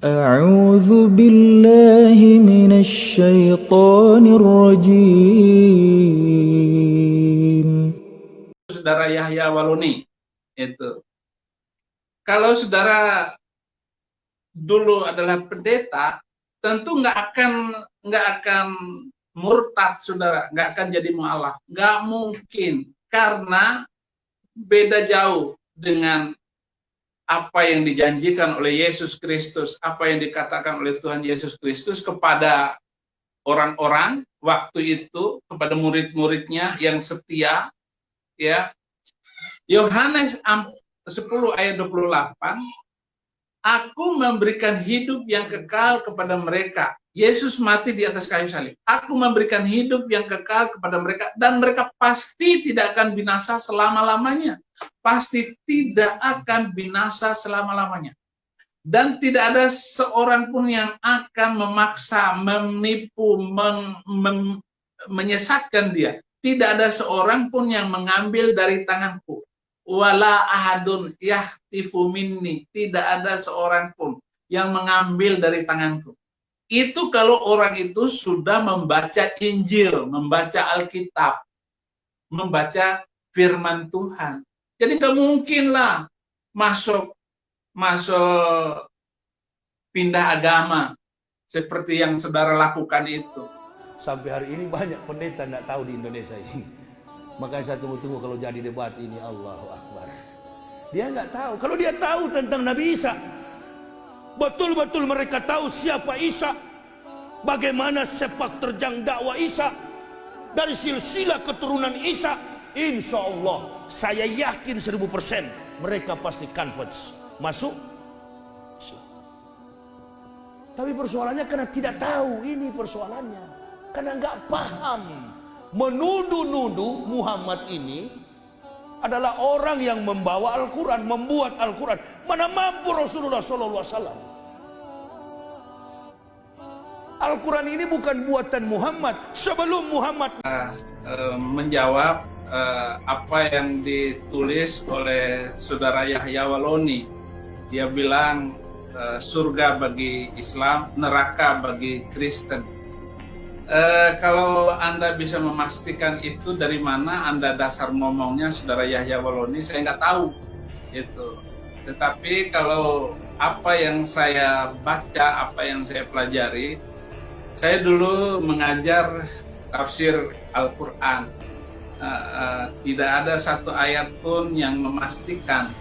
أعوذ بالله من الشيطان الرجيم. Saudara Yahya Waluni itu. Kalau saudara dulu adalah pendeta, tentu nggak akan murtad, saudara, nggak akan jadi mualaf, nggak mungkin, karena beda jauh dengan apa yang dijanjikan oleh Yesus Kristus, apa yang dikatakan oleh Tuhan Yesus Kristus kepada orang-orang waktu itu, kepada murid-muridnya yang setia, ya. Yohanes 10 ayat 28, aku memberikan hidup yang kekal kepada mereka. Yesus mati di atas kayu salib. Aku memberikan hidup yang kekal kepada mereka, dan mereka pasti tidak akan binasa selama-lamanya. Pasti tidak akan binasa selama-lamanya. Dan tidak ada seorang pun yang akan memaksa, menipu, menyesatkan dia. Tidak ada seorang pun yang mengambil dari tanganku. Wala ahadun yahtifu minni, tidak ada seorang pun yang mengambil dari tanganku. Itu kalau orang itu sudah membaca Injil, membaca Alkitab, membaca firman Tuhan. Jadi nggak mungkinlah masuk pindah agama seperti yang saudara lakukan itu. Sampai hari ini banyak pendeta tidak tahu di Indonesia ini. Makanya saya tunggu-tunggu kalau jadi debat ini, Allahu Akbar. Dia nggak tahu. Kalau dia tahu tentang Nabi Isa, betul-betul mereka tahu siapa Isa, bagaimana sepak terjang dakwah Isa, dari silsilah keturunan Isa. Insya Allah, saya yakin 1000% mereka pasti converts, masuk Islam. Tapi persoalannya karena tidak tahu, ini persoalannya. Karena nggak paham. Menuduh-nuduh Muhammad ini adalah orang yang membawa Al-Quran, membuat Al-Quran. Mana mampu Rasulullah SAW. Al-Quran ini bukan buatan Muhammad. Sebelum Muhammad menjawab apa yang ditulis oleh saudara Yahya Waloni. Dia bilang surga bagi Islam, neraka bagi Kristen. Kalau Anda bisa memastikan itu dari mana Anda dasar ngomongnya, saudara Yahya Waloni, saya nggak tahu itu. Tetapi kalau apa yang saya baca, apa yang saya pelajari, saya dulu mengajar tafsir Al-Quran. Tidak ada satu ayat pun yang memastikan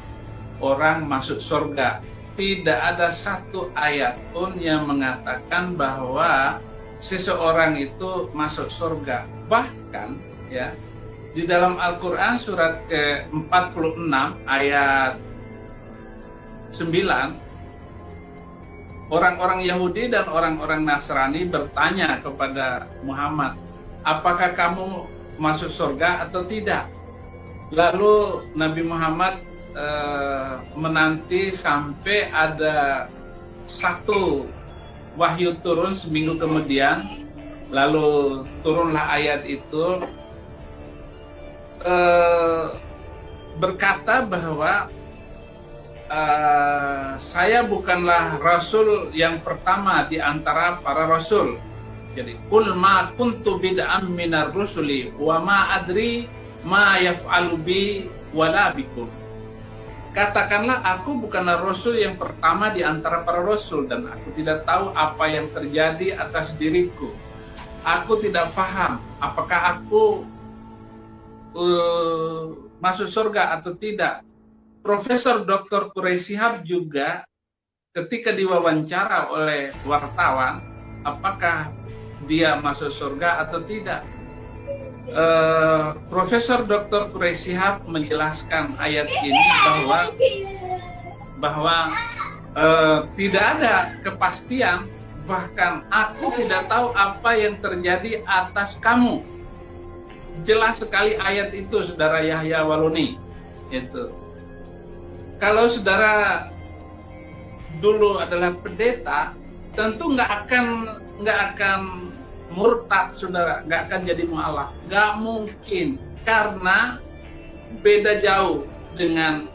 orang masuk surga. Tidak ada satu ayat pun yang mengatakan bahwa seseorang itu masuk surga. Bahkan ya, di dalam Al-Quran surat ke-46 ayat 9, orang-orang Yahudi dan orang-orang Nasrani bertanya kepada Muhammad, apakah kamu masuk surga atau tidak? Lalu Nabi Muhammad menanti sampai ada satu wahyu turun seminggu kemudian, lalu turunlah ayat itu berkata bahwa saya bukanlah rasul yang pertama di antara para rasul. Jadi qul ma kuntu bid'am minar rusuli wa ma adri ma yaf'alu bi wala bikum. Katakanlah, aku bukanlah rasul yang pertama di antara para rasul, dan aku tidak tahu apa yang terjadi atas diriku. Aku tidak paham apakah aku masuk surga atau tidak. Profesor Dr. Quraisy Shihab juga ketika diwawancara oleh wartawan, apakah dia masuk surga atau tidak, Profesor Dr. Quraisy Shihab menjelaskan ayat ini bahwa tidak ada kepastian, bahkan aku tidak tahu apa yang terjadi atas kamu. Jelas sekali ayat itu, saudara Yahya Waluni. Itu kalau saudara dulu adalah pendeta, tentu nggak akan murtad, saudara, nggak akan jadi mualaf, nggak mungkin, karena beda jauh dengan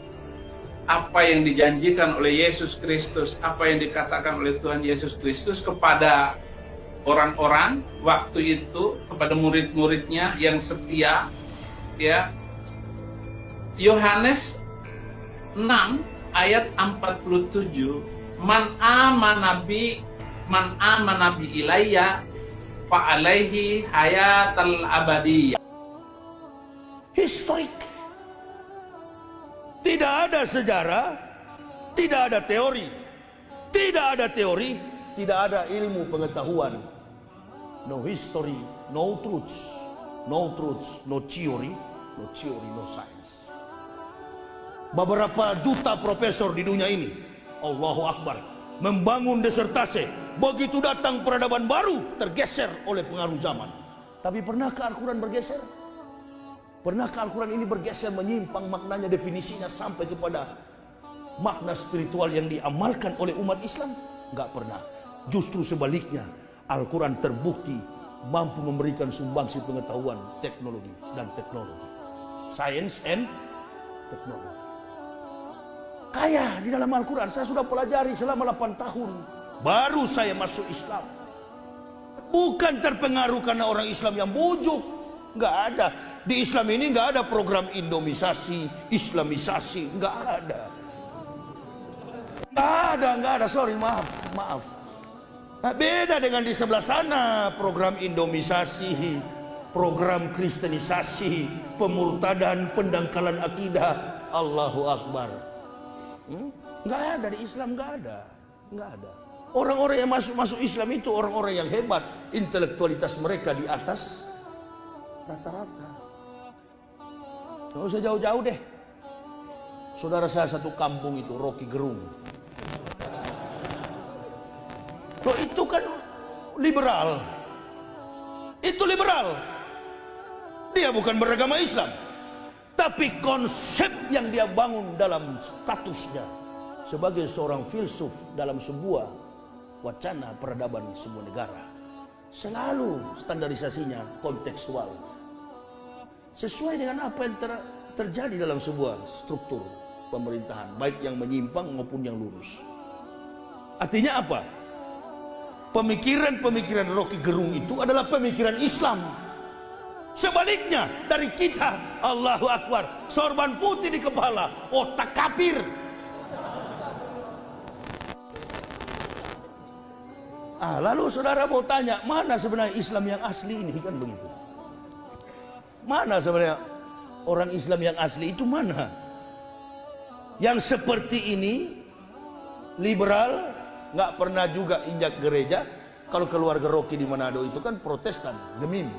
apa yang dijanjikan oleh Yesus Kristus, apa yang dikatakan oleh Tuhan Yesus Kristus kepada orang-orang waktu itu, kepada murid-muridnya yang setia, ya. Yohanes 6 ayat 47, man amana bi ilayya fa alaihi hayatal abadiyah. Historik. Tidak ada sejarah, tidak ada teori. Tidak ada teori, tidak ada ilmu pengetahuan. No history, no truths. No truths, no theory, no science. Beberapa juta profesor di dunia ini, Allahu Akbar, membangun disertasi. Begitu datang peradaban baru, tergeser oleh pengaruh zaman. Tapi pernahkah Al-Quran bergeser? Pernahkah Al-Quran ini bergeser, menyimpang maknanya, definisinya sampai kepada makna spiritual yang diamalkan oleh umat Islam? Enggak pernah. Justru sebaliknya, Al-Quran terbukti mampu memberikan sumbangsi pengetahuan, teknologi dan teknologi. Science and teknologi. Kaya di dalam Al-Quran. Saya sudah pelajari selama 8 tahun. Baru saya masuk Islam. Bukan terpengaruh karena orang Islam yang bujuk. Enggak ada. Di Islam ini enggak ada program Indomisasi, Islamisasi. Enggak ada. Enggak ada. Sorry, maaf. Nah, beda dengan di sebelah sana. Program Indomisasi, program Kristenisasi, pemurtadan, pendangkalan akidah. Allahu Akbar. Enggak ada di Islam, enggak ada. Orang-orang yang masuk Islam itu orang-orang yang hebat, intelektualitas mereka di atas rata-rata. Nggak usah jauh-jauh deh. Saudara saya satu kampung itu, Rocky Gerung. Loh, itu kan liberal. Itu liberal. Dia bukan beragama Islam. Tapi konsep yang dia bangun dalam statusnya sebagai seorang filsuf dalam sebuah wacana peradaban sebuah negara, selalu standarisasinya kontekstual, sesuai dengan apa yang terjadi dalam sebuah struktur pemerintahan, baik yang menyimpang maupun yang lurus. Artinya apa? Pemikiran-pemikiran Rocky Gerung itu adalah pemikiran Islam. Sebaliknya dari kita, Allahu Akbar, sorban putih di kepala, otak kafir. Lalu saudara mau tanya, mana sebenarnya Islam yang asli ini, kan begitu? Mana sebenarnya orang Islam yang asli itu mana? Yang seperti ini, liberal, nggak pernah juga injak gereja. Kalau keluarga Rocky di Manado itu kan Protestan, Gemim.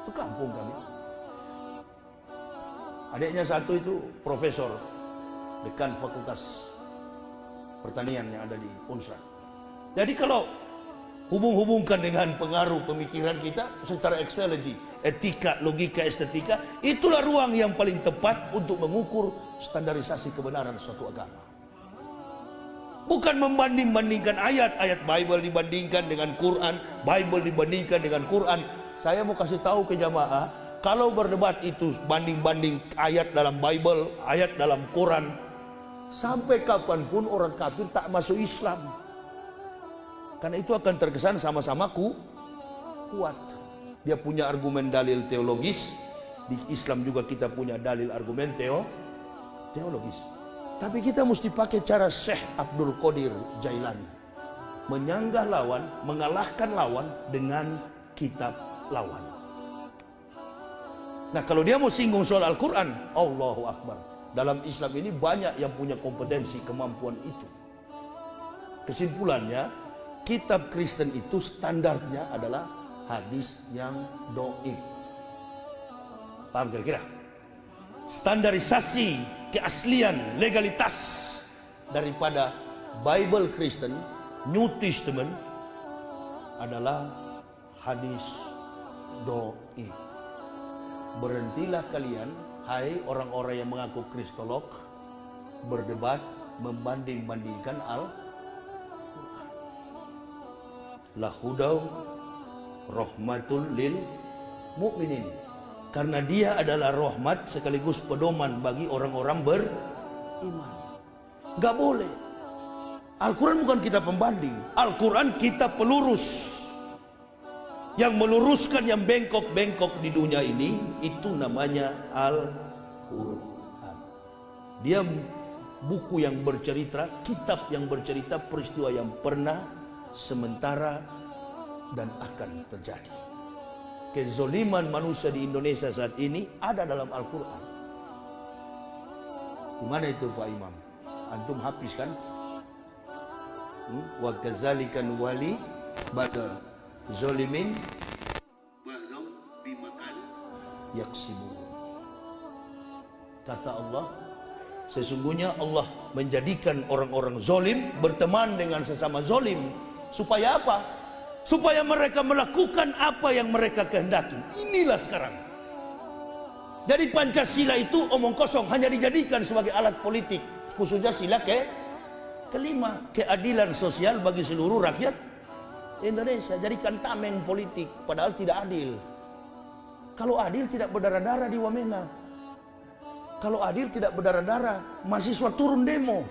Itu kampung kami. Adiknya satu itu profesor, dekan Fakultas Pertanian yang ada di Unsra. Jadi kalau hubung-hubungkan dengan pengaruh pemikiran kita secara eksologi, etika, logika, estetika, itulah ruang yang paling tepat untuk mengukur standarisasi kebenaran suatu agama. Bukan membanding-bandingkan ayat-ayat Bible dibandingkan dengan Quran, Bible dibandingkan dengan Quran. Saya mau kasih tahu ke jamaah, kalau berdebat itu banding-banding ayat dalam Bible, ayat dalam Quran, sampai kapanpun orang kafir tak masuk Islam. Karena itu akan terkesan sama-sama kuat. Dia punya argumen dalil teologis. Di Islam juga kita punya dalil argumen teologis. Tapi kita mesti pakai cara Syekh Abdul Qadir Jailani. Menyanggah lawan, mengalahkan lawan dengan kitab lawan. Nah, kalau dia mau singgung soal Al-Quran, Allahu Akbar. Dalam Islam ini banyak yang punya kompetensi, kemampuan itu. Kesimpulannya, kitab Kristen itu standarnya adalah hadis yang dhaif. Paham kira-kira? Standarisasi, keaslian, legalitas daripada Bible Kristen, New Testament adalah hadis dhaif. Berhentilah kalian, hai orang-orang yang mengaku kristolog, berdebat, membanding-bandingkan lahudau rahmatul lil mu'minin, karena dia adalah rahmat sekaligus pedoman bagi orang-orang beriman. Gak boleh. Al-Quran bukan kita pembanding, Al-Quran kita pelurus. Yang meluruskan yang bengkok-bengkok di dunia ini, itu namanya Al-Quran. Dia buku yang bercerita, kitab yang bercerita peristiwa yang pernah, sementara, dan akan terjadi. Kezoliman manusia di Indonesia saat ini ada dalam Al-Quran. Gimana itu Pak Imam? Antum habis kan? Wa kadzalika wali badal zolimin ba'dhum bimakan yaksibun. Kata Allah, sesungguhnya Allah menjadikan orang-orang zolim berteman dengan sesama zolim. Supaya apa? Supaya mereka melakukan apa yang mereka kehendaki. Inilah sekarang. Jadi Pancasila itu omong kosong, hanya dijadikan sebagai alat politik. Khususnya sila kelima, keadilan sosial bagi seluruh rakyat Indonesia. Jadikan tameng politik, padahal tidak adil. Kalau adil tidak berdarah-darah di Wamena. Kalau adil tidak berdarah-darah, mahasiswa turun demo.